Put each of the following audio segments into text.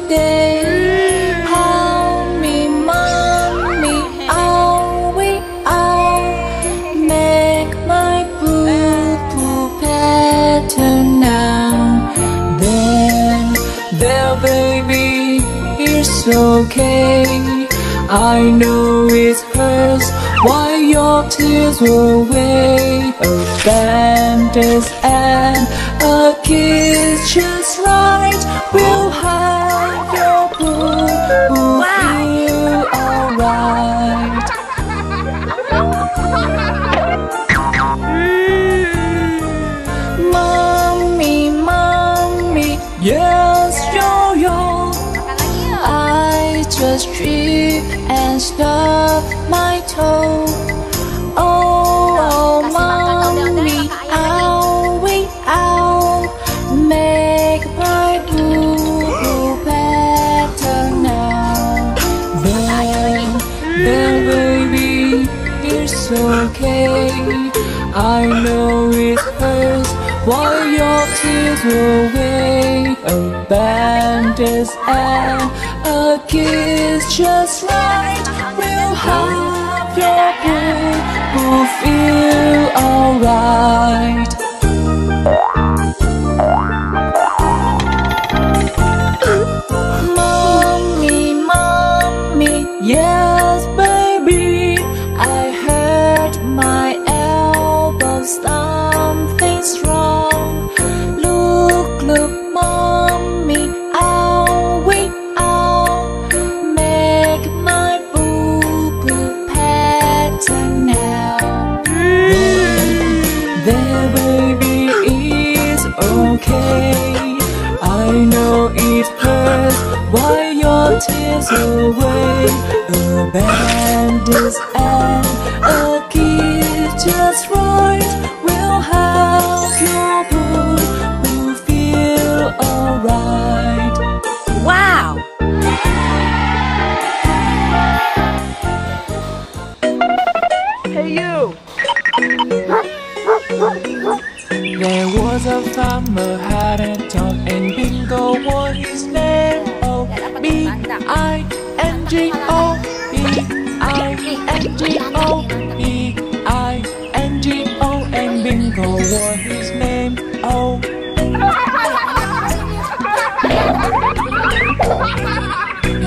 day. Hold me, mommy, owie, ow. Make my boo-boo better now. There, baby, it's okay. I know it hurts while your tears will away. A bandage and a kiss just right will have your boo-boo feel alright. Mommy, mommy, yes, yo-yo, I just trip and stub my toe. Oh, mommy, owie, ow. Make my boo-boo better now. There, baby, it's okay. I know it hurts while your tears will away. A bandage and a kiss just right will have your boo-boo feel alright. Mommy, mommy, yes, baby, I hurt my elbow, something's wrong. Look, mommy, owie, ow. Make my boo-boo better now. There, baby, it's okay. I know it hurts while your tears away. A bandage and a kiss just right will have your boo-boo feel alright. Wow! Hey you! There was a farmer had a dog and Bingo was his name. Oh, B-I-N-G-O, B-I-N-G-O, B-I-N-G-O, and Bingo was his name. Oh.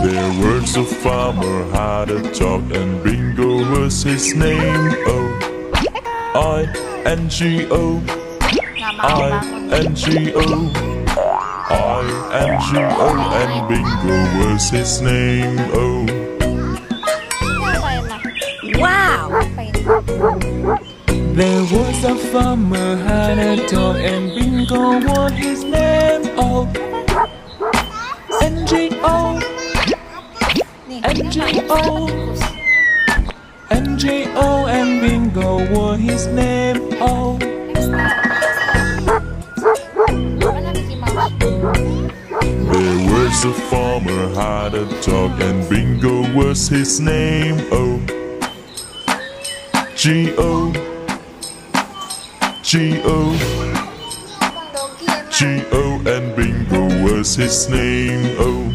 There was a farmer had a dog and Bingo was his name. Oh, I-N-G-O, I-N-G-O, I-N-G-O, and Bingo was his name. Oh. Wow! There was a farmer had a dog and Bingo was his name. Oh, N-G-O, N-G-O, N-G-O, and Bingo was his name. Oh. There was a farmer had a dog and Bingo was his name. Oh, G-O, G-O, G-O, and Bingo was his name. Oh.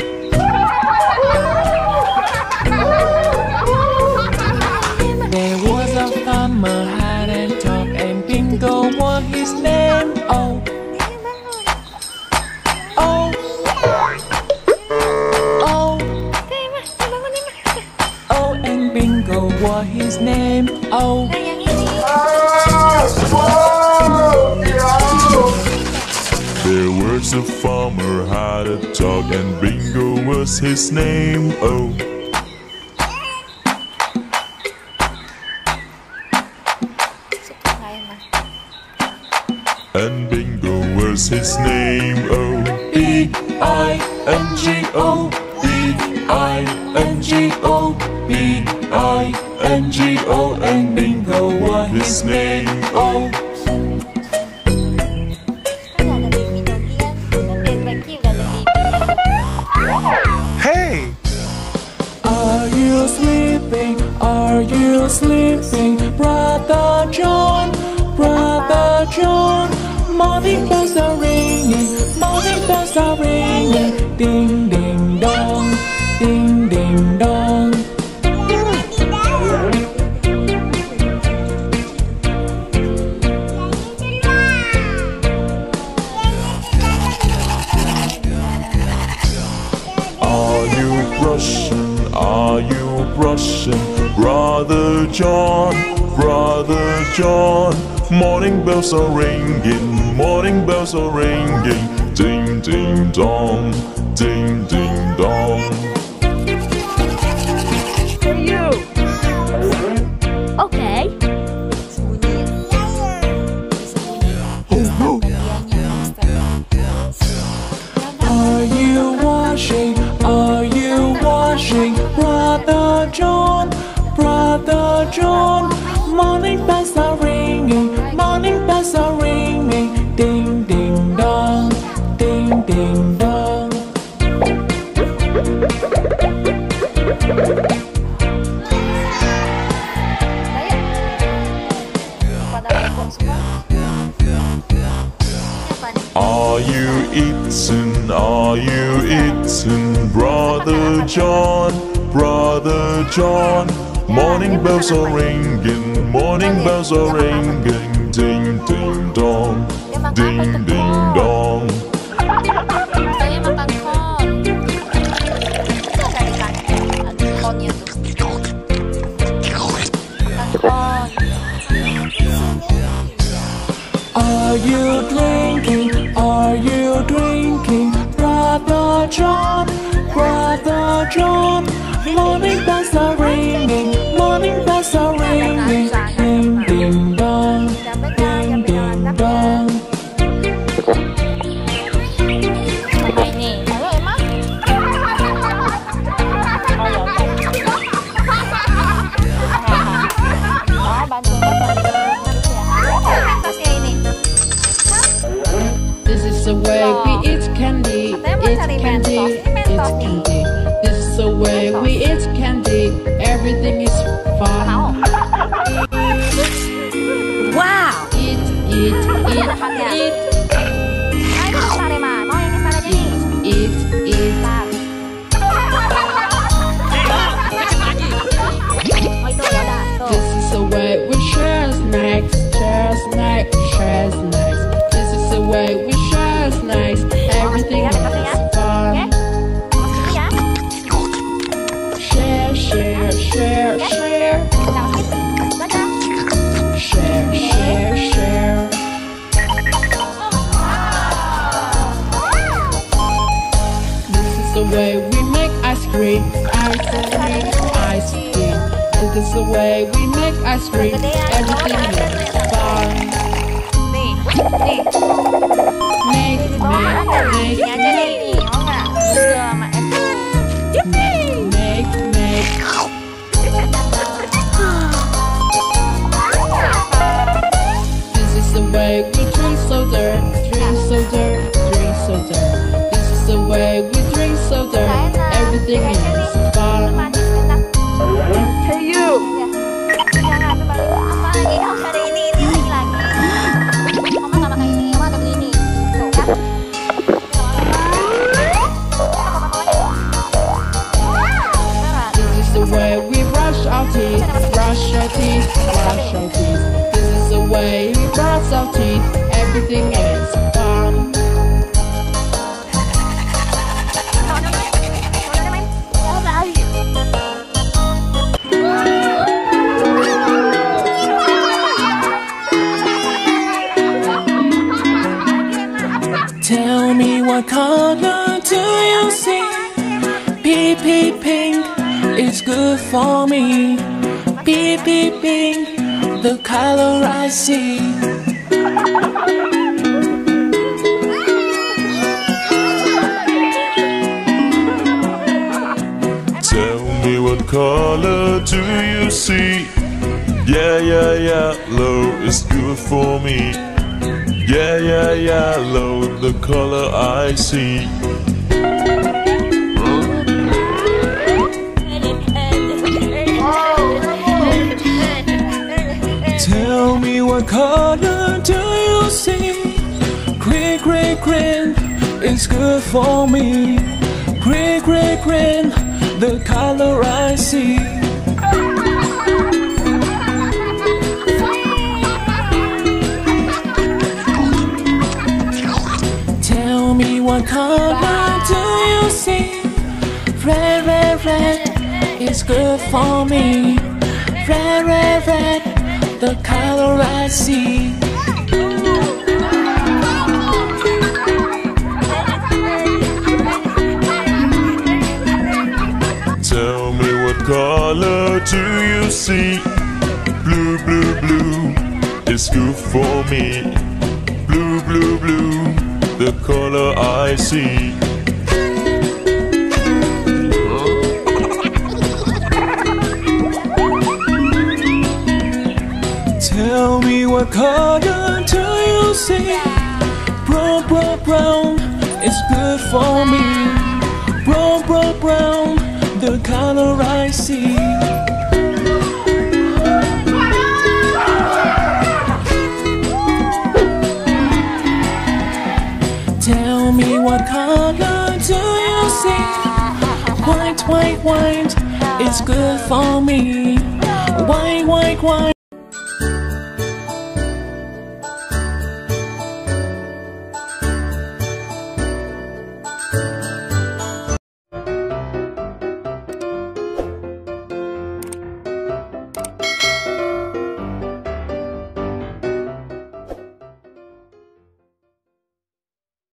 There was a farmer had a dog and Bingo was his name. Oh, oh, oh, oh, and Bingo was his name. Oh. There was a farmer had a dog and Bingo was his name. Oh. And Bingo was his name. Oh. B-I-N-G-O, B-I-N-G-O, B-I-N-G-O, and Bingo was his name. Oh. Hey! Are you sleeping? Are you sleeping? Brother John, Brother John. Morning bells are ringing, morning bells are ringing. Ding, ding, brushing? Are you brushing? Brother John, Brother John. Morning bells are ringing, morning bells are ringing. Ding, ding, dong, ding, ding, dong. Hey, you! Okay. Are you washing? Are you washing? Brother John, Brother John. Morning bells are ringing, morning bells are ringing. Ding, ding, dong, ding, ding, dong. Are you eating? Are you eating? Brother John, Brother John. Morning bells are ringing, morning bells are ringing. Ding, ding, dong, ding, ding, dong. Saya makan kon. Itu ada di konnya tuh. Makan kon. Are you drinking? Are you drinking? Brother John, Brother John. Morning bells are ringing, morning bells are ringing. Ding, ding, dong, ding, ding, dong. Apa ini? Halo emang? Oh, bantu tasnya ini. This is the way we eat candy, eat candy, eat candy. This is the way we eat candy. Everything is fun. Wow. Eat, eat, eat, eat, Ayo Pak Rema, mau yang mana aja nih? eat, eat. Oh itu ya udah. Tuh. This is the way we share snacks, share snacks, share snacks. This is the way we share snacks. Everything is fun. Share, share, share, share. Share, share, share. This is the way we make ice cream, ice cream, ice cream. This is the way we make ice cream. Everything is fun. Nih, nih. Make, Ini aja make, nih, mau nggak? Udah sama make, make. This is the way we drink soda, drink soda, drink soda. This is the way we drink soda. Everything is fun. Hey, you! Jangan coba apa lagi? Harus ada ini lagi. Mama nggak makan ini, mama ada beli ini. Tuh kan? This is the way we brush our teeth, brush our teeth, brush our teeth. This is the way we brush our teeth. Everything is fun. Tell me what color do you see? Pink, pink, it's good for me. Pink, pink, the color I see. Tell me what color do you see? Yeah, yeah, yellow is good for me. Yeah, yeah, yellow, the color I see. Tell me what color do you see? Green, green, green, it's good for me. Green, green, green, the color I see. Tell me what color do you see? Red, red, red is good for me. Red, red, red, the color I see. Tell me what color do you see? Blue, blue, blue is good for me. Blue, blue, blue, the color I see. Tell me what color do you see? Brown, brown, brown is good for me. Brown, brown, brown, the color I see. Tell me what color do you see? White, white, white is good for me. White, white, white.